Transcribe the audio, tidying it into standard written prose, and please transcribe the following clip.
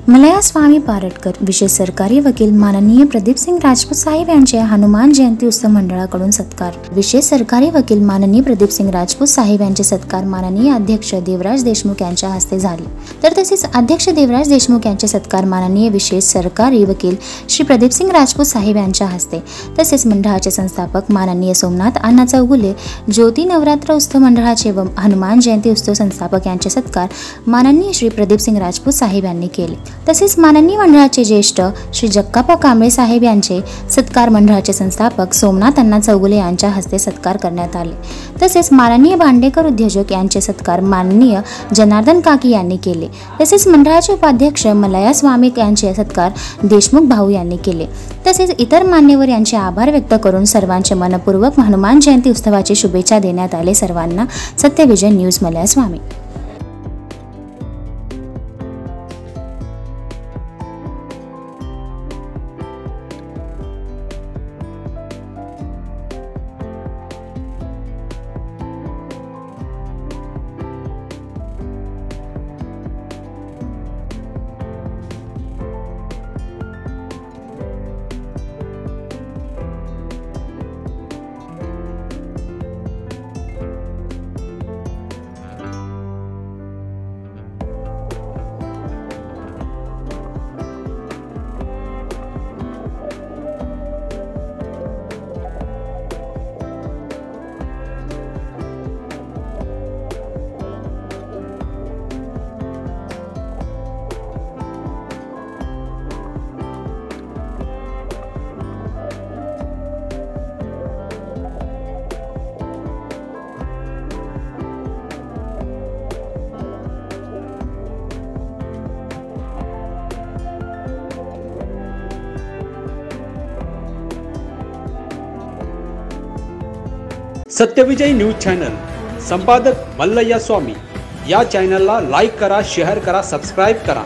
मलया स्वामी पारटकर विशेष सरकारी वकील माननीय प्रदीप सिंग राजपूत साहेब यांचे हनुमान जयंती उत्सव मंडळाकडून सत्कार। विशेष सरकारी वकील माननीय प्रदीप सिंग राजपूत साहेब यांचे सत्कार माननीय अध्यक्ष देवराज देशमुख यांच्या हस्ते झाले। तर तसेच अध्यक्ष देवराज देशमुख यांचे सत्कार माननीय विशेष सरकारी वकील श्री प्रदीप सिंग राजपूत साहेब यांच्या हस्ते, तसेच मंडळाचे संस्थापक माननीय सोमनाथ अण्णा चौगुले, ज्योती नवरात्र उत्सव मंडळाचे व हनुमान जयंती उत्सव संस्थापक यांचे सत्कार माननीय श्री प्रदीप सिंग राजपूत साहेब यांनी केले। तसेच माननीय मंडळाचे ज्येष्ठ श्री जक्काप्पा कांबळे साहेब यांचे सत्कार मंडळाचे संस्थापक सोमनाथ अण्णा चौगुले यांच्या हस्ते सत्कार करण्यात आले। तसेच माननीय भांडेकर उद्योजक यांचे सत्कार माननीय जनार्दन काकी यांनी केले। तसेच मंडळाचे उपाध्यक्ष मलया स्वामी यांचे सत्कार देशमुख भाऊ यांनी केले। तसेच इतर मान्यवर यांचे आभार व्यक्त करून सर्वांचे मनपूर्वक हनुमान जयंती उत्सवाची शुभेच्छा देण्यात आले। सर्वांना सत्यविजय न्यूज मलया स्वामी। सत्यविजय न्यूज चॅनल संपादक मल्लय्या स्वामी या चॅनलला लाईक करा, शेअर करा, सबस्क्राइब करा।